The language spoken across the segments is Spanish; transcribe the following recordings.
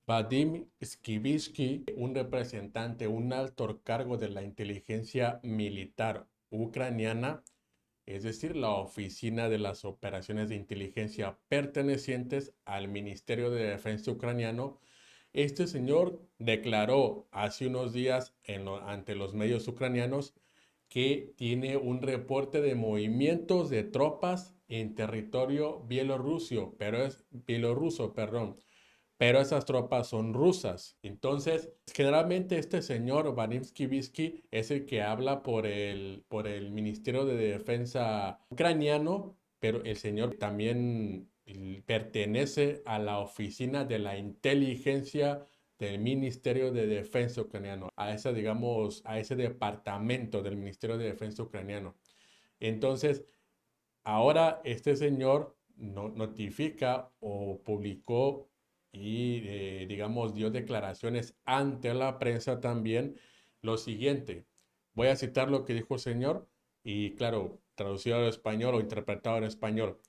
Vadim Skibishky, un representante, un alto cargo de la inteligencia militar ucraniana, es decir, la oficina de las operaciones de inteligencia pertenecientes al Ministerio de Defensa ucraniano. Este señor declaró hace unos días ante los medios ucranianos que tiene un reporte de movimientos de tropas en territorio bielorruso, perdón, pero esas tropas son rusas. Entonces, generalmente este señor Vadim-Skibisky es el que habla por el Ministerio de Defensa ucraniano, pero el señor también pertenece a la oficina de la inteligencia del Ministerio de Defensa ucraniano, a ese, digamos, a ese departamento del Ministerio de Defensa ucraniano. Entonces, ahora este señor notifica o publicó y, digamos, dio declaraciones ante la prensa también lo siguiente. Voy a citar lo que dijo el señor y, claro, traducido al español o interpretado en español.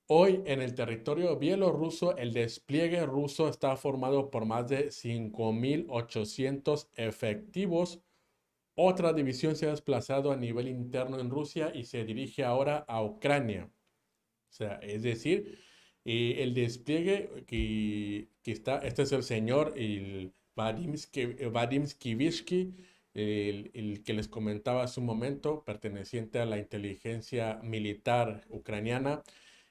Hoy en el territorio bielorruso el despliegue ruso está formado por más de 5.800 efectivos. Otra división se ha desplazado a nivel interno en Rusia y se dirige ahora a Ucrania. O sea, es decir, el despliegue que está, este es el señor, el Vadim Skivishky, el que les comentaba hace un momento, perteneciente a la inteligencia militar ucraniana,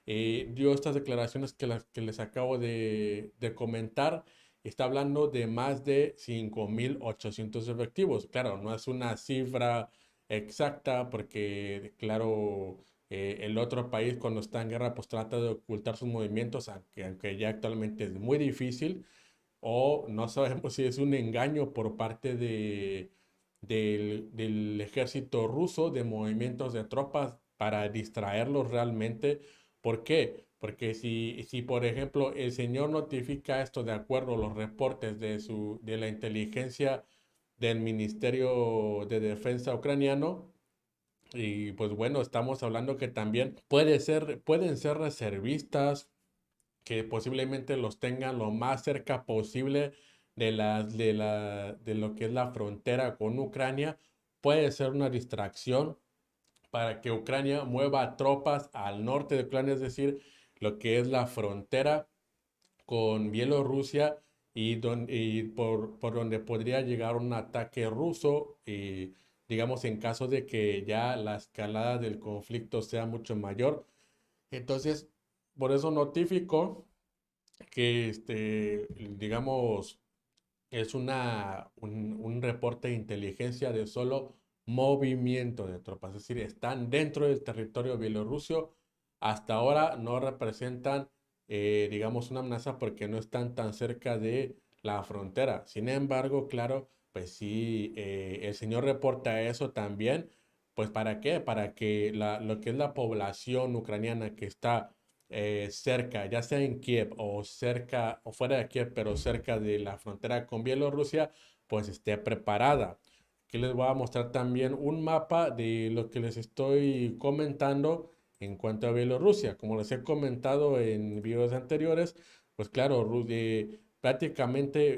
dio estas declaraciones que les acabo de comentar. Está hablando de más de 5.800 efectivos. Claro, no es una cifra exacta porque, claro, el otro país cuando está en guerra pues trata de ocultar sus movimientos, aunque ya actualmente es muy difícil, o no sabemos si es un engaño por parte del ejército ruso de movimientos de tropas para distraerlos realmente. ¿Por qué? Porque si por ejemplo el señor notifica esto de acuerdo a los reportes de la inteligencia del Ministerio de Defensa ucraniano, y pues bueno, estamos hablando que también pueden ser reservistas que posiblemente los tengan lo más cerca posible de lo que es la frontera con Ucrania. Puede ser una distracción para que Ucrania mueva tropas al norte de Ucrania, es decir, lo que es la frontera con Bielorrusia por donde podría llegar un ataque ruso, y digamos en caso de que ya la escalada del conflicto sea mucho mayor. Entonces, por eso notifico que digamos, es un reporte de inteligencia de solo movimiento de tropas, es decir, están dentro del territorio bielorruso. Hasta ahora no representan, digamos, una amenaza porque no están tan cerca de la frontera. Sin embargo, claro, pues sí, el señor reporta eso también. Pues ¿para qué? Para que lo que es la población ucraniana que está cerca, ya sea en Kiev o cerca o fuera de Kiev, pero cerca de la frontera con Bielorrusia, pues esté preparada. Aquí les voy a mostrar también un mapa de lo que les estoy comentando en cuanto a Bielorrusia. Como les he comentado en videos anteriores, pues claro, prácticamente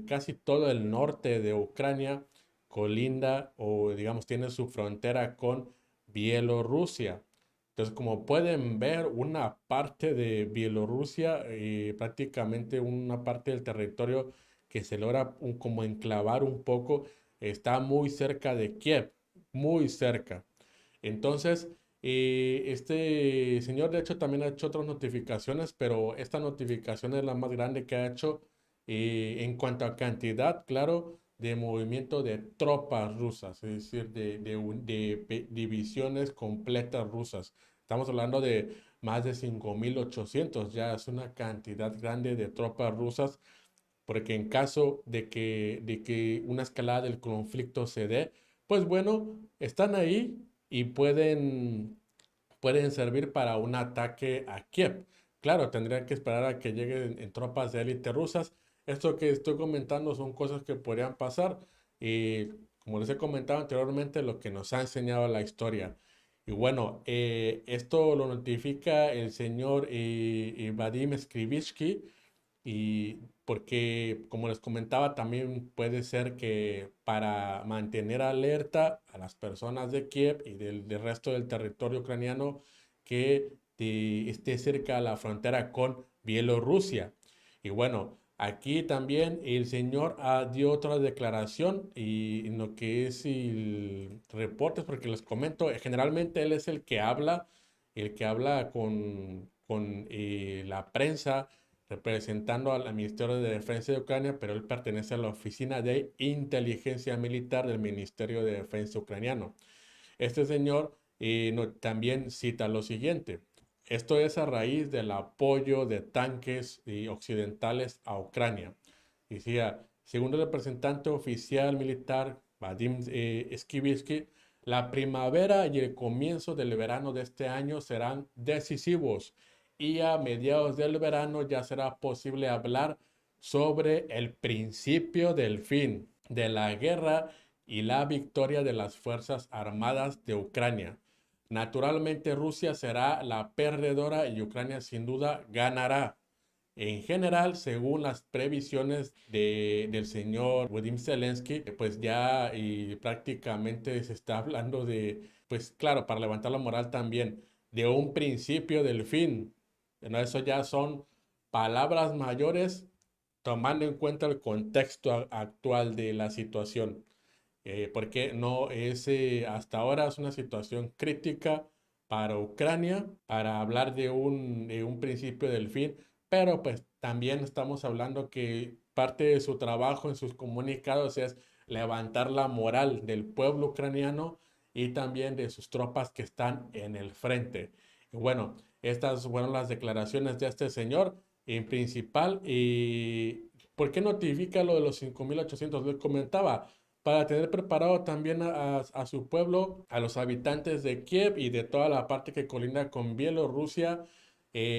casi todo el norte de Ucrania colinda o digamos tiene su frontera con Bielorrusia. Entonces, como pueden ver, una parte de Bielorrusia, prácticamente una parte del territorio que se logra como enclavar un poco, está muy cerca de Kiev, muy cerca. Entonces, este señor de hecho también ha hecho otras notificaciones, pero esta notificación es la más grande que ha hecho en cuanto a cantidad, claro, de movimiento de tropas rusas, es decir, de divisiones completas rusas. Estamos hablando de más de 5.800, ya es una cantidad grande de tropas rusas, porque en caso de que una escalada del conflicto se dé, pues bueno, están ahí y pueden servir para un ataque a Kiev. Claro, tendrían que esperar a que lleguen en tropas de élite rusas. Esto que estoy comentando son cosas que podrían pasar y, como les he comentado anteriormente, lo que nos ha enseñado la historia. Y bueno, esto lo notifica el señor Vadim Skrivitsky, Y porque, como les comentaba, también puede ser que para mantener alerta a las personas de Kiev y del resto del territorio ucraniano que esté cerca a la frontera con Bielorrusia. Y bueno, aquí también el señor dio otra declaración y en lo que es el reportes, porque les comento, generalmente él es el que habla con la prensa representando al Ministerio de Defensa de Ucrania, pero él pertenece a la Oficina de Inteligencia Militar del Ministerio de Defensa ucraniano. Este señor también cita lo siguiente. Esto es a raíz del apoyo de tanques occidentales a Ucrania. Decía, según el representante oficial militar Vadim Skibitsky, la primavera y el comienzo del verano de este año serán decisivos y a mediados del verano ya será posible hablar sobre el principio del fin de la guerra y la victoria de las Fuerzas Armadas de Ucrania. Naturalmente Rusia será la perdedora y Ucrania sin duda ganará. En general, según las previsiones del señor Volodymyr Zelensky, pues ya y prácticamente se está hablando de, pues claro, para levantar la moral también, de un principio del fin. ¿No? Eso ya son palabras mayores tomando en cuenta el contexto actual de la situación. Porque no es, hasta ahora es una situación crítica para Ucrania, para hablar de un principio del fin, pero pues también estamos hablando que parte de su trabajo en sus comunicados es levantar la moral del pueblo ucraniano y también de sus tropas que están en el frente. Y bueno, estas fueron las declaraciones de este señor en principal. ¿Y por qué notifica lo de los 5.800? Les comentaba para tener preparado también a su pueblo, a los habitantes de Kiev y de toda la parte que colinda con Bielorrusia.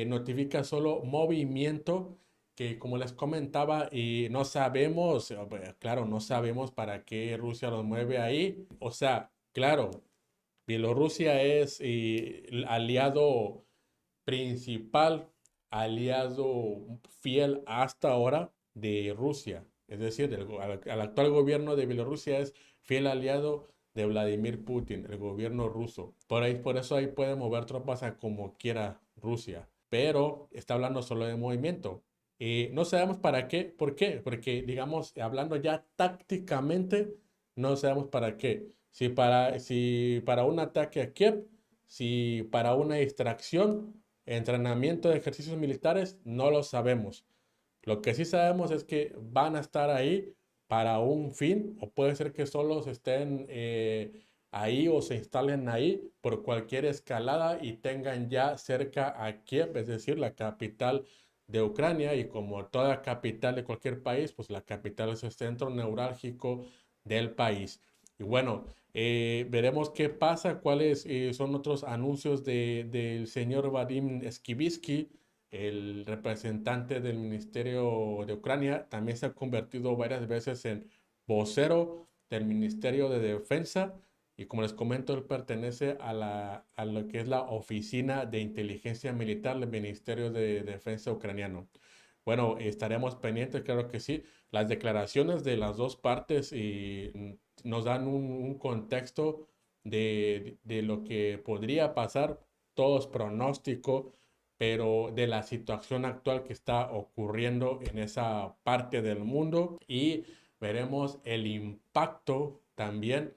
Notifica solo movimiento que, como les comentaba, y no sabemos, claro, no sabemos para qué Rusia los mueve ahí. O sea, claro, Bielorrusia es el aliado principal, aliado fiel hasta ahora de Rusia. Es decir, al actual gobierno de Bielorrusia es fiel aliado de Vladimir Putin, el gobierno ruso. Por eso ahí puede mover tropas a como quiera Rusia. Pero está hablando solo de movimiento. No sabemos para qué. ¿Por qué? Porque, digamos, hablando ya tácticamente, no sabemos para qué. Si para un ataque a Kiev, si para una distracción, entrenamiento de ejercicios militares, no lo sabemos. Lo que sí sabemos es que van a estar ahí para un fin, o puede ser que solo se estén ahí o se instalen ahí por cualquier escalada y tengan ya cerca a Kiev, es decir, la capital de Ucrania, y como toda capital de cualquier país, pues la capital es el centro neurálgico del país. Y bueno, veremos qué pasa, cuáles son otros anuncios del señor Vadim Skibitsky, el representante del Ministerio de Ucrania. También se ha convertido varias veces en vocero del Ministerio de Defensa. Y como les comento, él pertenece a lo que es la Oficina de Inteligencia Militar del Ministerio de Defensa ucraniano. Bueno, estaremos pendientes, claro que sí. Las declaraciones de las dos partes nos dan un contexto de lo que podría pasar. Todo es pronóstico, pero de la situación actual que está ocurriendo en esa parte del mundo, y veremos el impacto también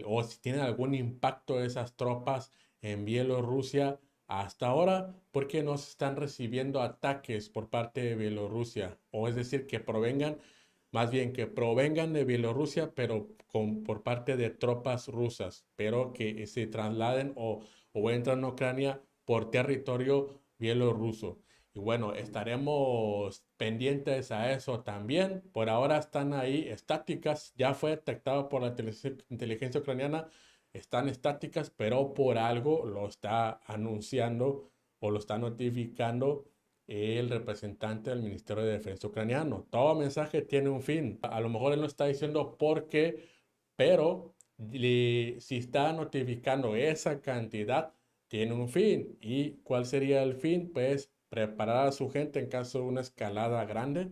o si tienen algún impacto esas tropas en Bielorrusia hasta ahora, porque no se están recibiendo ataques por parte de Bielorrusia, o es decir, que provengan, más bien que provengan de Bielorrusia, pero por parte de tropas rusas, pero que se trasladen o entran a Ucrania por territorio bielorruso. Y bueno, estaremos pendientes a eso también. Por ahora están ahí estáticas. Ya fue detectado por la inteligencia ucraniana. Están estáticas, pero por algo lo está anunciando o lo está notificando el representante del Ministerio de Defensa ucraniano. Todo mensaje tiene un fin. A lo mejor él no está diciendo por qué, pero si está notificando esa cantidad, tiene un fin. ¿Y cuál sería el fin? Pues preparar a su gente en caso de una escalada grande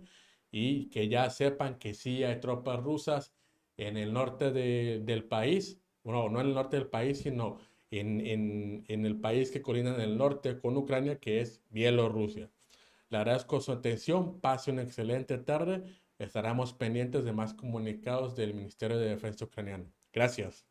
y que ya sepan que sí hay tropas rusas en el norte del país, bueno, no en el norte del país, sino en el país que colinda en el norte con Ucrania, que es Bielorrusia. Le agradezco su atención, pase una excelente tarde, estaremos pendientes de más comunicados del Ministerio de Defensa ucraniano. Gracias.